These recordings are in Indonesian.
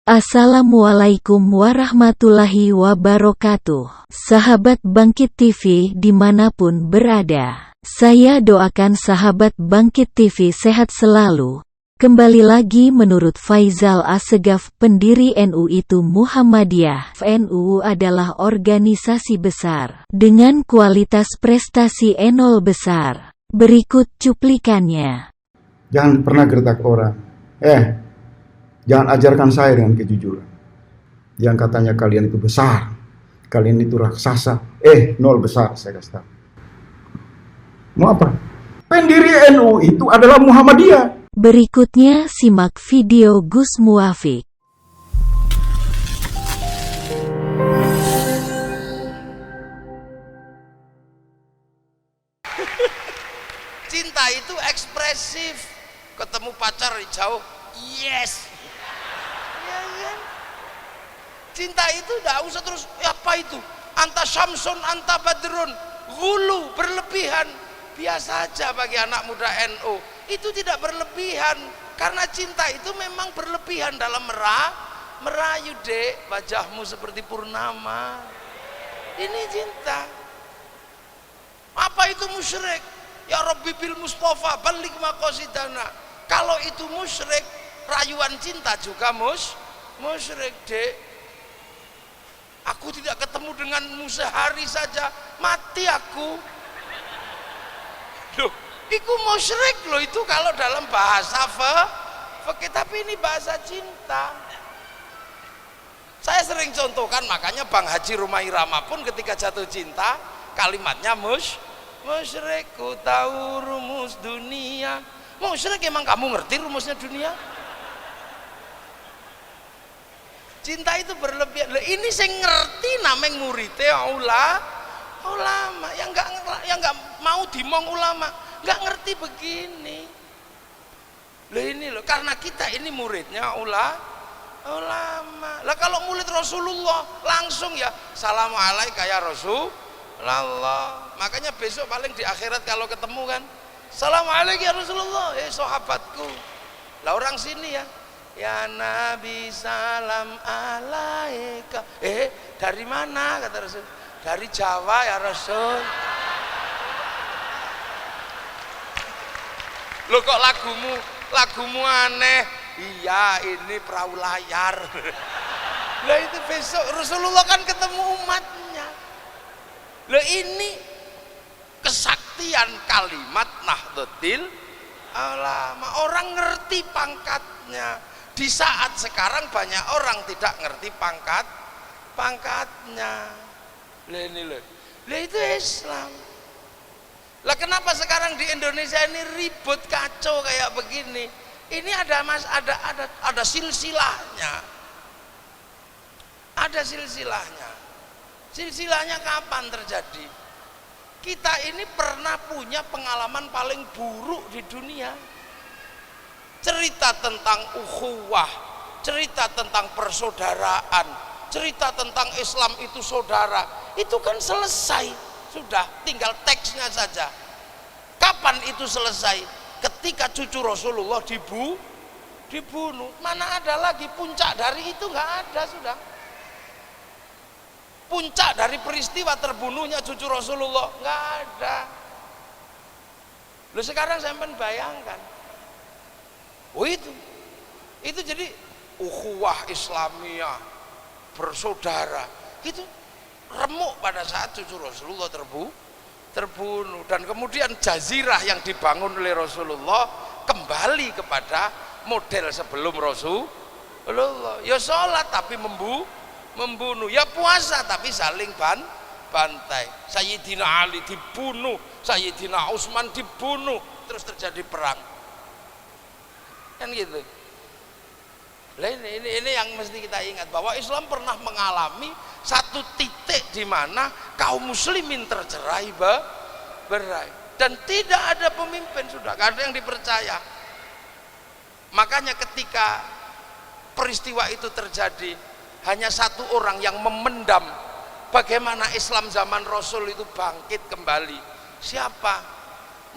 Assalamualaikum warahmatullahi wabarakatuh. Sahabat Bangkit TV dimanapun berada, saya doakan sahabat Bangkit TV sehat selalu. Kembali lagi menurut Faizal Assegaf, pendiri NU itu Muhammadiyah. NU adalah organisasi besar dengan kualitas prestasi enol besar. Berikut cuplikannya. Jangan pernah gertak orang. Jangan ajarkan saya dengan kejujuran. Yang katanya kalian itu besar, kalian itu raksasa. Nol besar, saya kasih tahu. Mau apa? Pendiri NU itu adalah Muhammadiyah. Berikutnya simak video Gus Muafik. Cinta itu ekspresif. Ketemu pacar jauh, yes. Ya kan? Cinta itu tidak usah terus apa itu? Anta syamsun, anta badrun, gulu, berlebihan. Biasa aja bagi anak muda NU. Itu tidak berlebihan, karena cinta itu memang berlebihan dalam merayu. Dek, wajahmu seperti purnama. Ini cinta. Apa itu musyrik? Ya Rabbi bil Mustafa balik maqasidana. Kalau itu musyrik, rayuan cinta juga musyrik. Dek, aku tidak ketemu denganmu sehari saja, mati aku. Loh, itu musyrik loh itu kalau dalam bahasa fikih, tapi ini bahasa cinta. Saya sering contohkan, makanya Bang Haji Rumah Irama pun ketika jatuh cinta kalimatnya musyrik. Ku tahu rumus dunia. Musyrik, emang kamu ngerti rumusnya dunia? Cinta itu berlebihan. Ini saya ngerti namanya muridnya ulama yang nggak mau dimong ulama, nggak ngerti begini. Ini loh, karena kita ini muridnya ulama. Lah kalau murid Rasulullah langsung ya Assalamualaikum ya Rasulullah. Makanya besok paling di akhirat kalau ketemu kan, Assalamualaikum ya Rasulullah, sahabatku. Lah orang sini ya Nabi salam alaika. Dari mana kata Rasul? Dari Jawa ya Rasul. Loh kok lagumu aneh? Iya, ini perahu layar. Lah itu besok Rasulullah kan ketemu umatnya. Loh ini kesaktian kalimat Nahdlatul Ulama. Orang ngerti pangkatnya. Di saat sekarang banyak orang tidak ngerti pangkatnya. Lah itu Islam. Lah kenapa sekarang di Indonesia ini ribut kacau kayak begini? Ini ada silsilahnya. Ada silsilahnya. Silsilahnya kapan terjadi? Kita ini pernah punya pengalaman paling buruk di dunia. Cerita tentang ukhuwah, cerita tentang persaudaraan, cerita tentang Islam itu saudara, itu kan selesai, sudah tinggal teksnya saja. Kapan itu selesai? Ketika cucu Rasulullah dibunuh. Mana ada lagi puncak dari itu? Nggak ada, sudah. Puncak dari peristiwa terbunuhnya cucu Rasulullah nggak ada. Loh sekarang sampean bayangkan, itu jadi ukhuwah Islamiyah, bersaudara, itu remuk pada saat cucu Rasulullah terbunuh. Dan kemudian jazirah yang dibangun oleh Rasulullah kembali kepada model sebelum Rasulullah. Ya sholat tapi membunuh, ya puasa tapi saling bantai. Sayyidina Ali dibunuh, Sayyidina Utsman dibunuh, terus terjadi perang. Kan gitu. Ini yang mesti kita ingat, bahwa Islam pernah mengalami satu titik di mana kaum muslimin tercerai berai dan tidak ada pemimpin, sudah gak ada yang dipercaya. Makanya ketika peristiwa itu terjadi, hanya satu orang yang memendam bagaimana Islam zaman Rasul itu bangkit kembali. Siapa?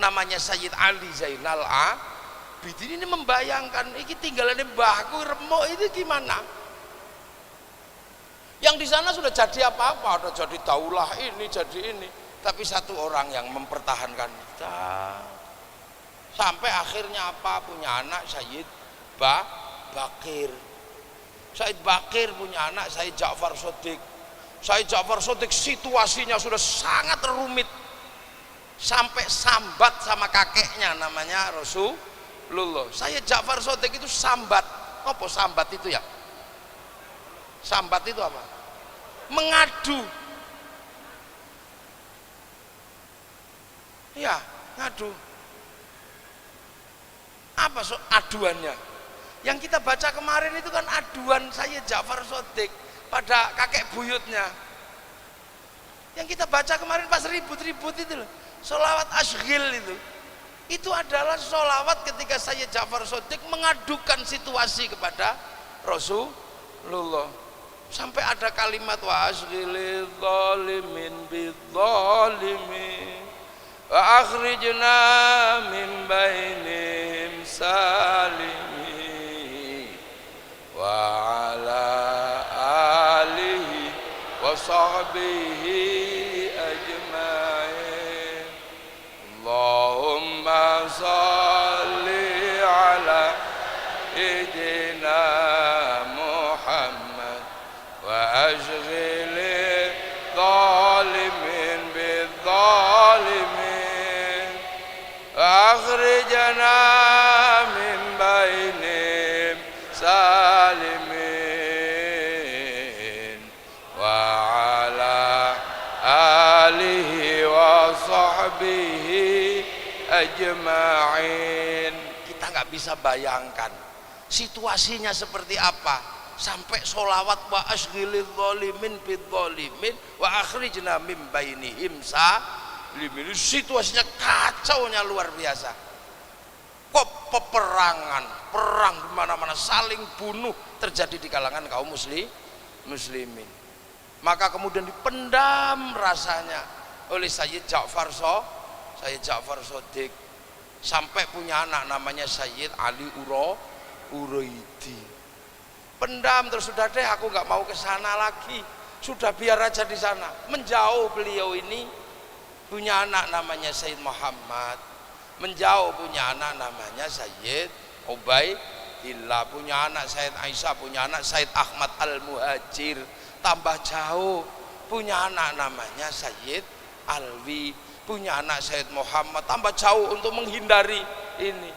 Namanya Sayyid Ali Zainal Abidin. Ini membayangkan, ini tinggalannya mbahku remuk itu gimana? Yang di sana sudah jadi apa-apa, ada jadi daulah ini, jadi ini. Tapi satu orang yang mempertahankan kita. Sampai akhirnya apa? Punya anak Sayyid Bakir. Sayyid Bakir punya anak Sayyid Ja'far Shadiq. Sayyid Ja'far Shadiq situasinya sudah sangat rumit. Sampai sambat sama kakeknya namanya Rasulullah. Sayyid Ja'far Shadiq itu sambat. Apa sambat itu ya? Sambat itu apa? Mengadu. Ya, ngadu. Apa aduannya? Yang kita baca kemarin itu kan aduan Sayyid Ja'far Shadiq pada kakek buyutnya. Yang kita baca kemarin pas ribut-ribut itu loh, sholawat asghil itu adalah sholawat ketika Sayyid Ja'far Shadiq mengadukan situasi kepada Rasulullah. Sampai ada kalimat wa asghilil zalimin bidzalimin wa akhrijna min bainihim salimin wa ala alihi wa sahbihi ajma'in. Allahumma salli ala sayyidina Muhammad wa ashghilil zalimin bidzalimin akhrijna min bainihim salimin wa ala alihi wa sahbihi ajma'in. Kita nggak bisa bayangkan situasinya seperti apa sampai sholawat wa asghilil zalimin bidzalimin wa akhrijna min bainihim salimin. Situasinya kacaunya luar biasa. Kok peperangan, perang di mana-mana, saling bunuh terjadi di kalangan kaum muslimin. Maka kemudian dipendam rasanya oleh Sayyid Ja'far Shadiq sampai punya anak namanya Sayyid Ali Uraidi. Pendam terus, sudah deh aku nggak mau ke sana lagi, sudah biar aja di sana. Menjauh beliau ini, punya anak namanya Sayyid Muhammad, menjauh punya anak namanya Sayyid Ubaidillah, punya anak Sayyid Aisyah, punya anak Sayyid Ahmad Al-Muhajir, tambah jauh punya anak namanya Sayyid Alwi, punya anak Sayyid Muhammad, tambah jauh untuk menghindari ini,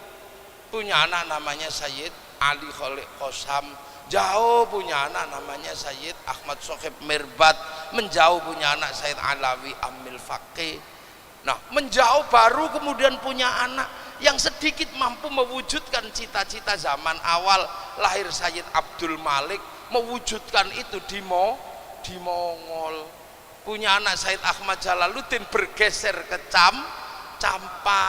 punya anak namanya Sayyid Ali Khalid Qasam, jauh punya anak namanya Sayyid Ahmad Sohib Mirbat, menjauh punya anak Sayyid Alawi Amil Faqih. Nah, menjauh baru kemudian punya anak yang sedikit mampu mewujudkan cita-cita zaman awal lahir Sayyid Abdul Malik, mewujudkan itu di Mongol. Punya anak Sayyid Ahmad Jalaluddin bergeser ke Campa.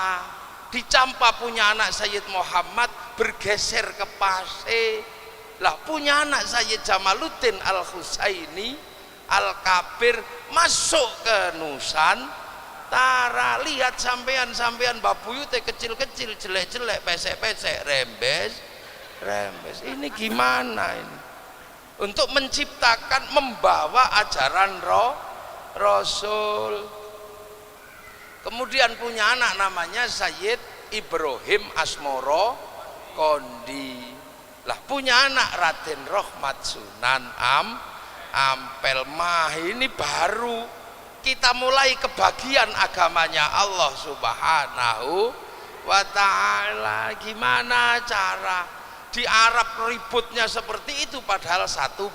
Di Campa punya anak Sayyid Muhammad bergeser ke Pasir. Lah punya anak Sayyid Jamaluddin Al-Husaini Al-Kabir masuk ke Nusantara. Lihat sampean babuyute kecil-kecil, jelek-jelek, pesek-pesek, rembes. Ini gimana ini? Untuk menciptakan, membawa ajaran Rasul. Kemudian punya anak namanya Sayyid Ibrahim Asmoro Kondi. Lah punya anak Raden Rohmat Sunan Ampel. Mah ini baru kita mulai kebagian agamanya Allah Subhanahu wa ta'ala. Gimana cara di Arab ributnya seperti itu padahal satu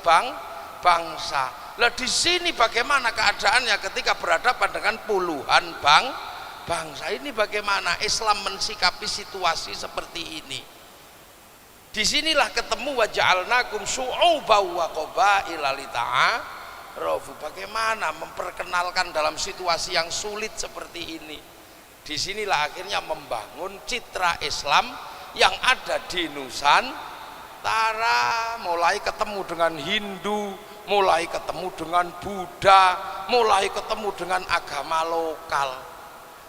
bangsa. Lah di sini bagaimana keadaannya ketika berhadapan dengan puluhan bangsa ini? Bagaimana Islam mensikapi situasi seperti ini? Disinilah ketemu wa ja'alnakum syu'uban wa qabaila lita'arafu. Bagaimana memperkenalkan dalam situasi yang sulit seperti ini? Disinilah akhirnya membangun citra Islam yang ada di Nusantara, mulai ketemu dengan Hindu, mulai ketemu dengan Buddha, mulai ketemu dengan agama lokal,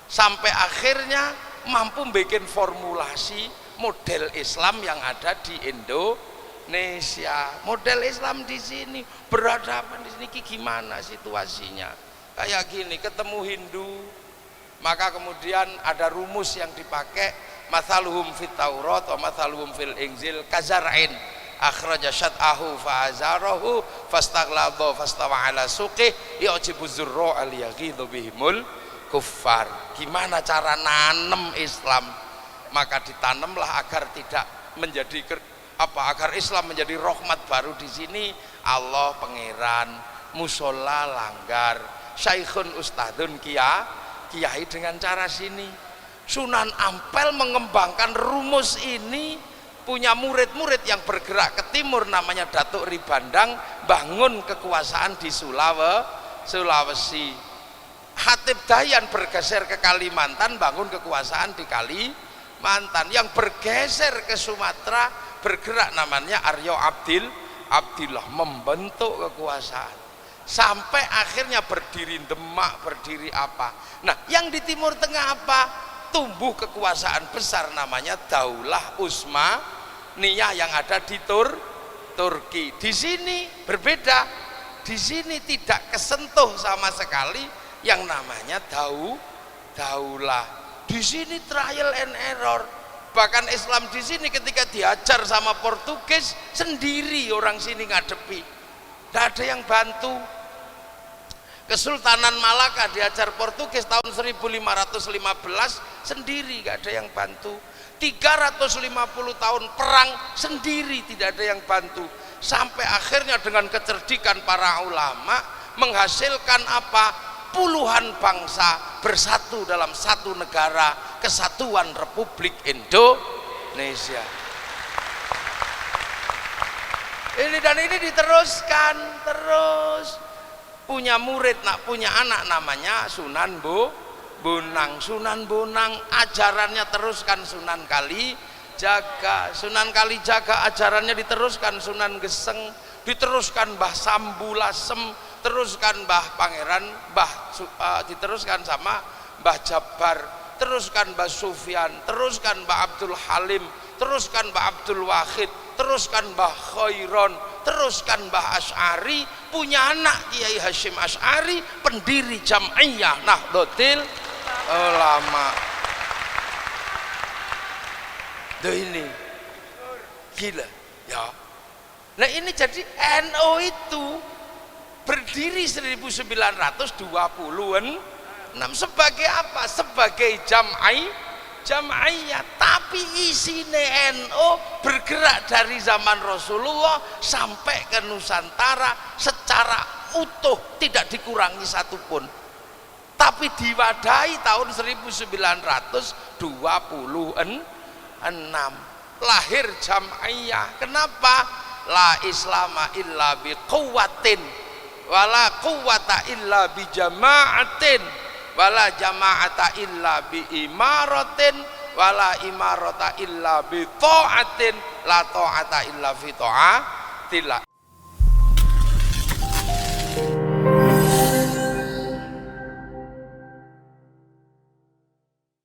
sampai akhirnya mampu bikin formulasi model Islam yang ada di Indonesia. Model Islam di sini, berhadapan di sini gimana situasinya? Kayak gini, ketemu Hindu, maka kemudian ada rumus yang dipakai, mathaluhum fit Taurat wa mathaluhum fil Injil kazar'in akhraja syat'ahu fa'azarahu fastaghlaba fastawa ala suqih yu'jibu zurra liyaghidhu bihimul kuffar. Gimana cara nanem Islam? Maka ditanamlah agar tidak menjadi agar Islam menjadi rahmat baru di sini. Allah pangeran, musola langgar, syaikhun ustadzun kiai dengan cara sini. Sunan Ampel mengembangkan rumus ini, punya murid-murid yang bergerak ke timur namanya Datuk Ribandang, bangun kekuasaan di Sulawesi. Hatib Dayan bergeser ke Kalimantan, bangun kekuasaan di Kalimantan. Yang bergeser ke Sumatera bergerak namanya Aryo Abdillah, membentuk kekuasaan sampai akhirnya berdiri Demak, berdiri apa. Nah, yang di Timur Tengah apa? Tumbuh kekuasaan besar namanya Daulah Utsmaniyah yang ada di Turki. Di sini berbeda, di sini tidak kesentuh sama sekali yang namanya daulah. Di sini trial and error. Bahkan Islam di sini ketika diajar sama Portugis sendiri orang sini ngadepi, tidak ada yang bantu. Kesultanan Malaka diajar Portugis tahun 1515 sendiri, gak ada yang bantu. 350 tahun perang sendiri, tidak ada yang bantu. Sampai akhirnya dengan kecerdikan para ulama menghasilkan apa? Puluhan bangsa bersatu dalam satu negara, Kesatuan Republik Indonesia. Ini dan ini diteruskan terus. Punya murid, nak punya anak namanya Sunan Bonang. Sunan Bonang ajarannya teruskan Sunan Kalijaga. Sunan Kalijaga ajarannya diteruskan Sunan Geseng, diteruskan Mbah Sambulasem, teruskan Mbah Pangeran, diteruskan sama Mbah Jabar, teruskan Mbah Sufyan, teruskan Mbah Abdul Halim, teruskan Mbah Abdul Wahid, teruskan Mbah Khairon, teruskan Mbah Asy'ari, punya anak Kiai Hasyim Asy'ari, pendiri Jam'iyah Nahdlatul Ulama. Duh, ini gila ya. Nah, ini jadi NU itu berdiri 1926 sebagai apa? Sebagai Jam'iyah, tapi isine NU bergerak dari zaman Rasulullah sampai ke Nusantara secara utuh, tidak dikurangi satupun. Tapi diwadahi tahun 1926 lahir Jam'iyah. Kenapa? La islama illa bi quwwatin wala quwwata illa bi jama'atin wala jama'ata illa bi imaratin wala imarata illa bi ta'atin la ta'ata illa fi ta'atillah.